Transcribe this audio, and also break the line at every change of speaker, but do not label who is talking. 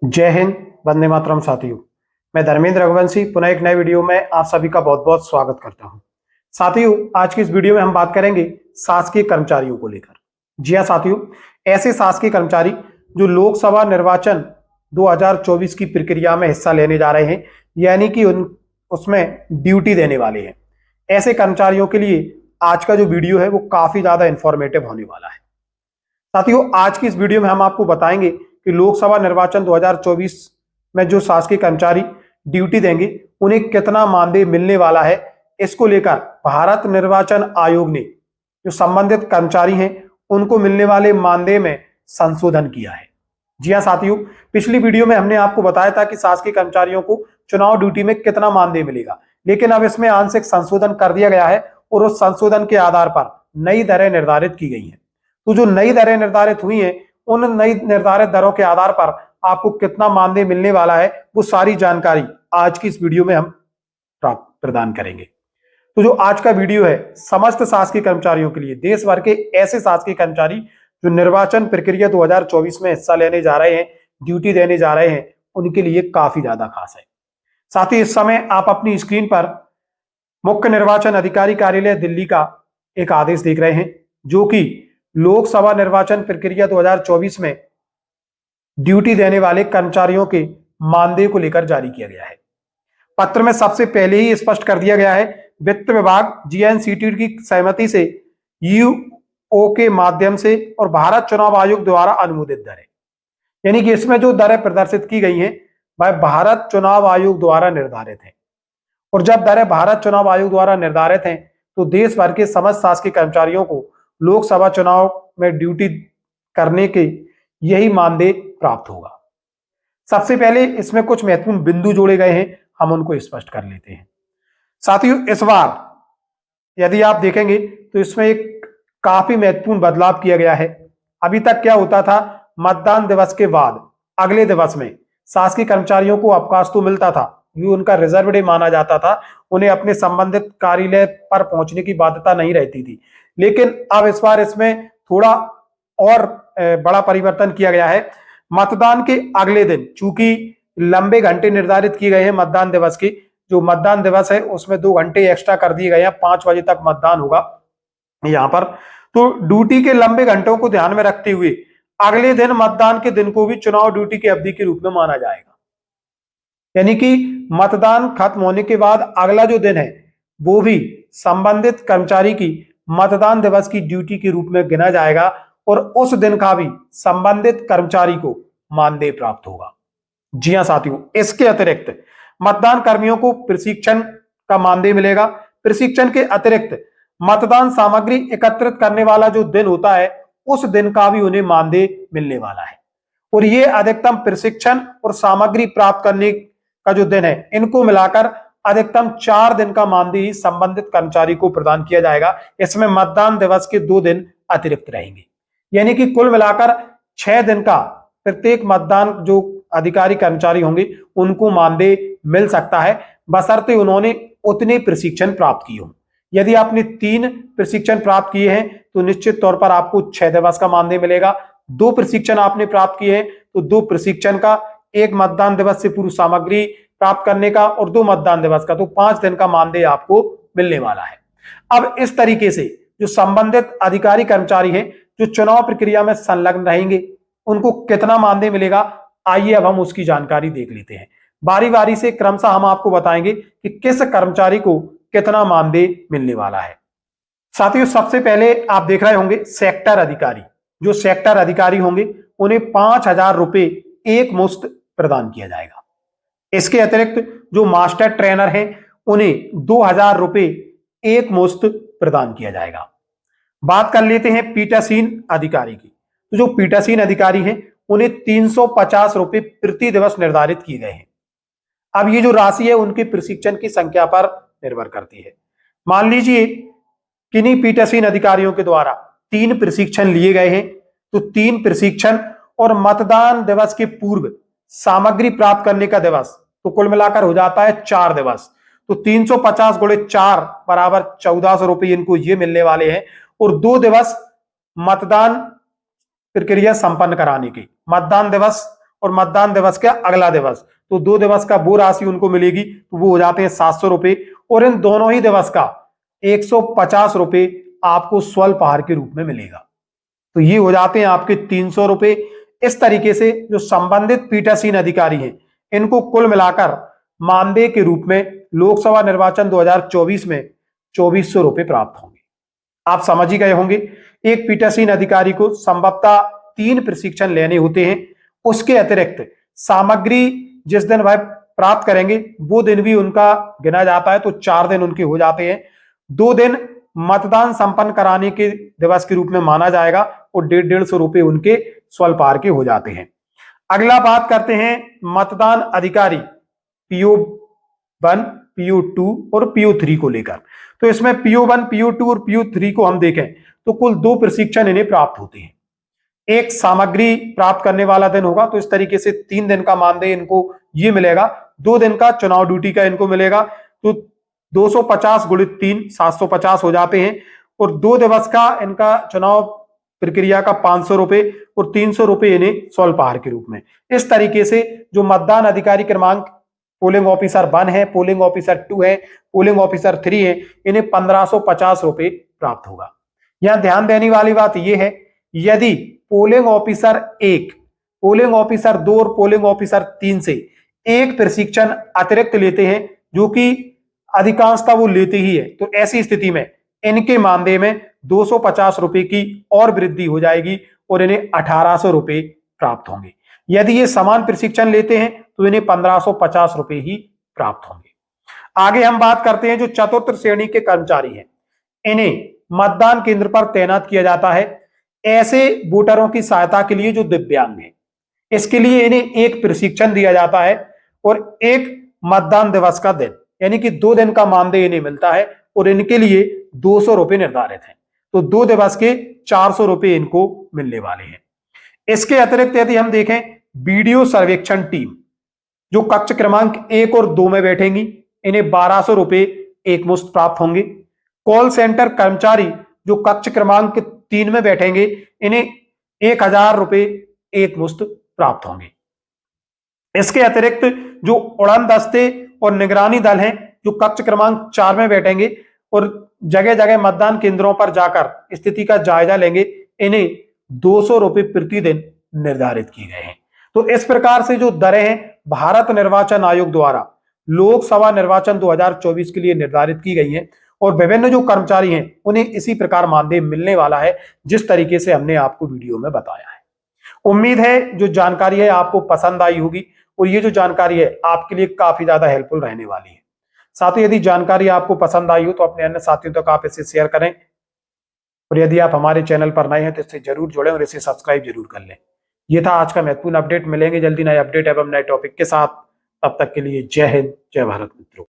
जय हिंद, वंदे मातरम। साथियों, मैं धर्मेंद्र रघुवंशी पुनः एक नए वीडियो में आप सभी का बहुत बहुत स्वागत करता हूं। साथियों, आज की इस वीडियो में हम बात करेंगे शासकीय कर्मचारियों को लेकर। जी हां साथियों, ऐसे शासकीय कर्मचारी जो लोकसभा निर्वाचन 2024 की प्रक्रिया में हिस्सा लेने जा रहे हैं, यानी कि उसमें ड्यूटी देने वाले हैं, ऐसे कर्मचारियों के लिए आज का जो वीडियो है वो काफी ज्यादा इंफॉर्मेटिव होने वाला है। साथियों, आज की इस वीडियो में हम आपको बताएंगे कि लोकसभा निर्वाचन 2024 में जो शासकीय कर्मचारी ड्यूटी देंगे उन्हें कितना मानदेय मिलने वाला है। इसको लेकर भारत निर्वाचन आयोग ने जो संबंधित कर्मचारी हैं उनको मिलने वाले मानदेय में संशोधन किया है। जी हां साथियों, पिछली वीडियो में हमने आपको बताया था कि शासकीय कर्मचारियों को चुनाव ड्यूटी में कितना मानदेय मिलेगा, लेकिन अब इसमें आंशिक संशोधन कर दिया गया है और उस संशोधन के आधार पर नई दरें निर्धारित की गई हैं। तो जो नई दरें निर्धारित हुई हैं, उन नई निर्धारित दरों के आधार पर आपको कितना मानदेय मिलने वाला है वो सारी जानकारी आज की इस वीडियो में हम प्रदान करेंगे। तो जो आज का वीडियो है समस्त शासकीय कर्मचारियों के लिए, देश भर के ऐसे शासकीय कर्मचारी जो निर्वाचन प्रक्रिया 2024 में हिस्सा लेने जा रहे हैं, ड्यूटी देने जा रहे हैं, उनके लिए काफी ज्यादा खास है। साथ ही इस समय आप अपनी स्क्रीन पर मुख्य निर्वाचन अधिकारी कार्यालय दिल्ली का एक आदेश देख रहे हैं, जो कि लोकसभा निर्वाचन प्रक्रिया 2024 में ड्यूटी देने वाले कर्मचारियों के मानदेय को लेकर जारी किया गया है। पत्र में सबसे पहले ही स्पष्ट कर दिया गया है, वित्त विभाग जीएनसीटी की सहमति से यूओ के माध्यम से और भारत चुनाव आयोग द्वारा अनुमोदित दरें, यानी कि इसमें जो दरें प्रदर्शित की गई हैं वह भारत चुनाव आयोग द्वारा निर्धारित है। और जब दरें भारत चुनाव आयोग द्वारा निर्धारित हैं तो देश भर के समस्त शासकीय कर्मचारियों को लोकसभा चुनाव में ड्यूटी करने के यही मानदेय प्राप्त होगा। सबसे पहले इसमें कुछ महत्वपूर्ण बिंदु जोड़े गए हैं, हम उनको स्पष्ट कर लेते हैं। साथियों, इस बार यदि आप देखेंगे तो इसमें एक काफी महत्वपूर्ण बदलाव किया गया है। अभी तक क्या होता था, मतदान दिवस के बाद अगले दिवस में शासकीय कर्मचारियों को अवकाश तो मिलता था, ये उनका रिजर्व डे माना जाता था, उन्हें अपने संबंधित कार्यालय पर पहुंचने की बाध्यता नहीं रहती थी। लेकिन अब इस बार इसमें थोड़ा और बड़ा परिवर्तन किया गया है। मतदान के अगले दिन, चूंकि लंबे घंटे निर्धारित किए गए हैं मतदान दिवस की, जो मतदान दिवस है उसमें 2 घंटे एक्स्ट्रा कर दिए गए हैं, 5 बजे तक मतदान होगा यहां पर। तो ड्यूटी के लंबे घंटों को ध्यान में रखते हुए अगले दिन मतदान के दिन को भी चुनाव ड्यूटी की अवधि के रूप में माना जाएगा, यानी कि मतदान खत्म होने के बाद अगला जो दिन है वो भी संबंधित कर्मचारी की मतदान दिवस की ड्यूटी के रूप में गिना जाएगा और उस दिन का भी संबंधित कर्मचारी को मानदेय प्राप्त होगा। जी हां साथियों, इसके अतिरिक्त मतदान कर्मियों को प्रशिक्षण का मानदेय मिलेगा। प्रशिक्षण के अतिरिक्त मतदान सामग्री एकत्रित करने वाला जो दिन होता है उस दिन का भी उन्हें मानदेय मिलने वाला है। और ये अधिकतम प्रशिक्षण और सामग्री प्राप्त करने का जो दिन है, इनको मिलाकर अधिकतम 4 दिन का मानदेय ही संबंधित कर्मचारी को प्रदान किया जाएगा। इसमें मतदान दिवस के 2 दिन अतिरिक्त रहेंगे, यानी कि कुल मिलाकर 6 दिन का प्रत्येक मतदान जो अधिकारी कर्मचारी होंगे उनको मानदेय मिल सकता है, बशर्ते उन्होंने उतने प्रशिक्षण प्राप्त किए हों। यदि आपने 3 प्रशिक्षण प्राप्त किए हैं तो निश्चित तौर पर आपको 6 दिवस का मानदेय मिलेगा। 2 प्रशिक्षण आपने प्राप्त किए हैं तो 2 प्रशिक्षण का, 1 मतदान दिवस से पूर्व सामग्री प्राप्त करने का और 2 मतदान दिवस का, तो 5 दिन का मानदेय आपको मिलने वाला है। अब इस तरीके से जो संबंधित अधिकारी कर्मचारी हैं जो चुनाव प्रक्रिया में संलग्न रहेंगे उनको कितना मानदेय मिलेगा, आइए अब हम उसकी जानकारी देख लेते हैं। बारी बारी से क्रमशः हम आपको बताएंगे कि किस कर्मचारी को कितना मानदेय मिलने वाला है। साथियों, सबसे पहले आप देख रहे होंगे सेक्टर अधिकारी। जो सेक्टर अधिकारी होंगे उन्हें 5,000 रुपए एक मुश्त प्रदान किया जाएगा। इसके अतिरिक्त जो मास्टर ट्रेनर हैं उन्हें 2,000 रुपए एक मुश्त प्रदान किया जाएगा। बात कर लेते हैं पीठासीन अधिकारी की। तो जो पीठासीन अधिकारी हैं उन्हें 350 रुपए प्रति दिवस निर्धारित किए गए हैं। अब ये जो राशि है उनके प्रशिक्षण की संख्या पर निर्भर करती है। मान लीजिए किन्हीं पीठासीन अधिकारियों के द्वारा 3 प्रशिक्षण लिए गए हैं तो 3 प्रशिक्षण और मतदान दिवस के पूर्व सामग्री प्राप्त करने का दिवस, तो कुल मिलाकर हो जाता है 4 दिवस। तो 350 गुणे 4 बराबर 1400 रुपये इनको ये मिलने वाले हैं। और 2 दिवस मतदान प्रक्रिया संपन्न कराने की, मतदान दिवस और मतदान दिवस का अगला दिवस, तो 2 दिवस का वो राशि उनको मिलेगी, तो वो हो जाते हैं 700 रुपए। और इन दोनों ही दिवस का 150 रुपए आपको स्वल्प आहार के रूप में मिलेगा, तो ये हो जाते हैं आपके 300 रुपए। इस तरीके से जो संबंधित पीठासीन अधिकारी हैं, इनको कुल मिलाकर मानदेय के रूप में लोकसभा निर्वाचन 2024 में 2400 रुपए प्राप्त होंगे। आप समझ ही गए होंगे, एक पीठासीन अधिकारी को संभवतः 3 प्रशिक्षण लेने होते हैं। उसके अतिरिक्त सामग्री जिस दिन वह प्राप्त करेंगे वो दिन भी उनका गिना जाता है, तो 4 दिन उनके हो जाते हैं। 2 दिन मतदान संपन्न कराने के दिवस के रूप में माना जाएगा और 150 रुपए उनके स्वल्पाहार के हो जाते हैं। अगला बात करते हैं मतदान अधिकारी PO1, PO2 और PO3 को लेकर। तो इसमें PO1, PO2 और PO3 को हम देखें तो कुल 2 प्रशिक्षण इन्हें प्राप्त होते हैं। एक सामग्री प्राप्त करने वाला दिन होगा, तो इस तरीके से 3 दिन का मानदेय इनको ये मिलेगा। 2 दिन का चुनाव ड्यूटी का इनको मिलेगा, तो 250 गुणित 3 750 हो जाते हैं। और 2 दिवस का इनका चुनाव प्रक्रिया का 500 रुपए और 300 रुपए इन्हें स्वल्पाहार के रूप में। इस तरीके से जो मतदान अधिकारी क्रमांक पोलिंग ऑफिसर 1 है, पोलिंग ऑफिसर 2 है, पोलिंग ऑफिसर 3 है, इन्हें 1550 रुपए प्राप्त होगा। यहां ध्यान देने वाली बात यह है, यदि पोलिंग ऑफिसर 1, पोलिंग ऑफिसर 2 और पोलिंग ऑफिसर 3 से एक प्रशिक्षण अतिरिक्त लेते हैं, जो कि अधिकांशतः वो लेते ही है, तो ऐसी स्थिति में इनके मानदेय में 250 रुपए की और वृद्धि हो जाएगी और इन्हें 1800 रुपए प्राप्त होंगे। यदि ये समान प्रशिक्षण लेते हैं तो इन्हें 1550 रुपए ही प्राप्त होंगे। आगे हम बात करते हैं जो चतुर्थ श्रेणी के कर्मचारी हैं, इन्हें मतदान केंद्र पर तैनात किया जाता है ऐसे वोटरों की सहायता के लिए जो दिव्यांग हैं। इसके लिए इन्हें एक प्रशिक्षण दिया जाता है और एक मतदान दिवस का दिन, यानी कि 2 दिन का मानदेय इन्हें मिलता है और इनके लिए 200 रुपए निर्धारित हैं, तो 2 दिवस के 400 रुपए इनको मिलने वाले हैं। इसके अतिरिक्त यदि हम देखें वीडियो सर्वेक्षण टीम जो कक्ष क्रमांक 1 और 2 में बैठेंगी, इन्हें 1200 रुपए एक मुश्त प्राप्त होंगे। कॉल सेंटर कर्मचारी जो कक्ष क्रमांक 3 में बैठेंगे, इन्हें 1000 रुपए एक मुश्त प्राप्त होंगे। इसके अतिरिक्त जो उड़न दस्ते और निगरानी दल हैं जो कक्ष क्रमांक 4 में बैठेंगे और जगह जगह मतदान केंद्रों पर जाकर स्थिति का जायजा लेंगे, इन्हें 200 रुपए प्रतिदिन निर्धारित किए गए हैं। तो इस प्रकार से जो दरें हैं भारत निर्वाचन आयोग द्वारा लोकसभा निर्वाचन 2024 के लिए निर्धारित की गई हैं और विभिन्न जो कर्मचारी हैं उन्हें इसी प्रकार मानदेय मिलने वाला है जिस तरीके से हमने आपको वीडियो में बताया है। उम्मीद है जो जानकारी है आपको पसंद आई होगी और ये जो जानकारी है आपके लिए काफी ज्यादा हेल्पफुल रहने वाली है। साथ ही यदि जानकारी आपको पसंद आई हो तो अपने अन्य साथियों तक आप इसे शेयर करें और यदि आप हमारे चैनल पर नए हैं तो इससे जरूर जुड़ें और इसे सब्सक्राइब जरूर कर लें। ये था आज का महत्वपूर्ण अपडेट। मिलेंगे जल्दी नए अपडेट एवं नए टॉपिक के साथ, तब तक के लिए जय हिंद, जय भारत मित्रों।